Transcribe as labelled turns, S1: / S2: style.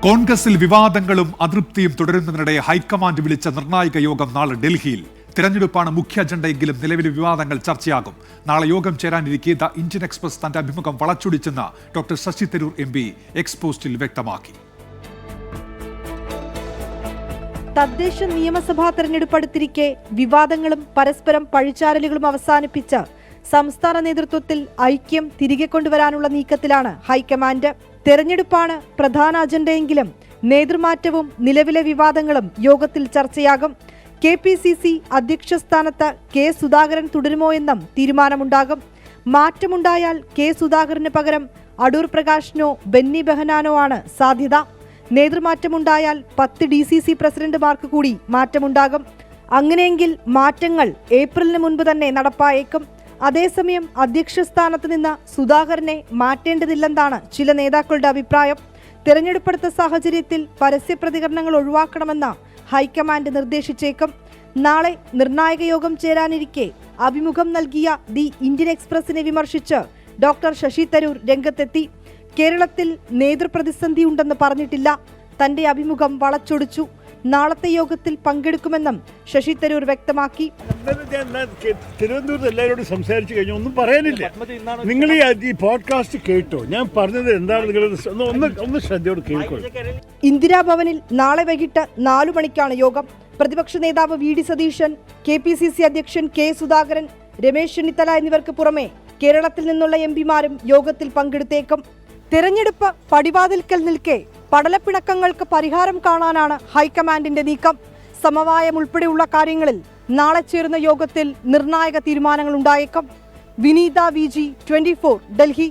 S1: കോൺഗ്രസിൽ വിവാദങ്ങളും അതൃപ്തിയും തുടരുന്നതിനിടെ ഹൈക്കമാൻഡ് വിളിച്ച നിർണായക യോഗം നാളെ ഡൽഹിയിൽ. തിരഞ്ഞെടുപ്പാണ് മുഖ്യ അജണ്ടയെങ്കിലും നിലവിലെ വിവാദങ്ങൾ ചർച്ചയാകും. നാളെ യോഗം ചേരാനിരിക്കെ ദ ഇന്ത്യൻ എക്സ്പ്രസ് തന്റെ അഭിമുഖം വളച്ചൊടിച്ചെന്ന് ഡോക്ടർ ശശി തരൂർ MP എക്സ്പോസ്റ്റിൽ വ്യക്തമാക്കി.
S2: തദ്ദേശ നിയമസഭാ തെരഞ്ഞെടുപ്പ് അടുത്തിരിക്കെ വിവാദങ്ങളും പരസ്പരം പഴിചാരലുകളും അവസാനിപ്പിച്ച് സംസ്ഥാന നേതൃത്വത്തിൽ ഐക്യം തിരികെ കൊണ്ടുവരാനുള്ള നീക്കത്തിലാണ് ഹൈക്കമാൻഡ്. തെരഞ്ഞെടുപ്പാണ് പ്രധാന അജണ്ടയെങ്കിലും നേതൃമാറ്റവും നിലവിലെ വിവാദങ്ങളും യോഗത്തിൽ ചർച്ചയാകും. KPCC അധ്യക്ഷ സ്ഥാനത്ത് K. സുധാകരൻ തുടരുമോ എന്നും തീരുമാനമുണ്ടാകും. മാറ്റമുണ്ടായാൽ K. സുധാകരന് പകരം അടൂർ പ്രകാശിനോ ബെന്നി ബെഹനാനോ ആണ് സാധ്യത. നേതൃമാറ്റമുണ്ടായാൽ 10 DCC പ്രസിഡന്റുമാർക്ക് കൂടി മാറ്റമുണ്ടാകും. അങ്ങനെയെങ്കിൽ മാറ്റങ്ങൾ ഏപ്രിലിന് മുൻപ് തന്നെ നടപ്പായേക്കും. അതേസമയം അധ്യക്ഷ സ്ഥാനത്ത് നിന്ന് സുധാകരനെ മാറ്റേണ്ടതില്ലെന്നാണ് ചില നേതാക്കളുടെ അഭിപ്രായം. തെരഞ്ഞെടുപ്പെടുത്ത സാഹചര്യത്തിൽ പരസ്യ പ്രതികരണങ്ങൾ ഒഴിവാക്കണമെന്ന് ഹൈക്കമാൻഡ് നിർദ്ദേശിച്ചേക്കും. നാളെ നിർണായക യോഗം ചേരാനിരിക്കെ അഭിമുഖം നൽകിയ ദി ഇന്ത്യൻ എക്സ്പ്രസിനെ വിമർശിച്ച് ഡോക്ടർ ശശി തരൂർ രംഗത്തെത്തി. കേരളത്തിൽ നേതൃപ്രതിസന്ധി ഉണ്ടെന്ന് പറഞ്ഞിട്ടില്ല, തന്റെ അഭിമുഖം വളച്ചൊടിച്ചു. നാളത്തെ യോഗത്തിൽ പങ്കെടുക്കുമെന്നും ശശി തരൂർ വ്യക്തമാക്കി.
S3: തിരുവനന്തപുരത്ത് എല്ലാവരോടും സംസാരിച്ചു കഴിഞ്ഞു, ഒന്നും പറയാനില്ല. നിങ്ങൾ ഈ പോഡ്കാസ്റ്റ് കേട്ടോ? ഞാൻ പറഞ്ഞത് എന്താണ്, ഒന്ന് ശ്രദ്ധയോട് കേൾക്കൂ.
S2: ഇന്ദിരാഭവനിൽ നാളെ വൈകിട്ട് 4 മണിക്കാണ് യോഗം. പ്രതിപക്ഷ നേതാവ് VD സതീശൻ, KPCC അധ്യക്ഷൻ K. സുധാകരൻ, രമേശ് ചെന്നിത്തല എന്നിവർക്ക് പുറമെ കേരളത്തിൽ നിന്നുള്ള MPമാരും യോഗത്തിൽ പങ്കെടുത്തേക്കും. തെരഞ്ഞെടുപ്പ് പടിവാതിൽക്കൽ നിൽക്കെ പടലപ്പിണക്കങ്ങൾക്ക് പരിഹാരം കാണാനാണ് ഹൈക്കമാൻഡിന്റെ നീക്കം. സമവായം ഉൾപ്പെടെയുള്ള കാര്യങ്ങളിൽ നാളെ ചേരുന്ന യോഗത്തിൽ നിർണായക തീരുമാനങ്ങൾ ഉണ്ടായേക്കും. വിനീത VG, 24, ഡൽഹി.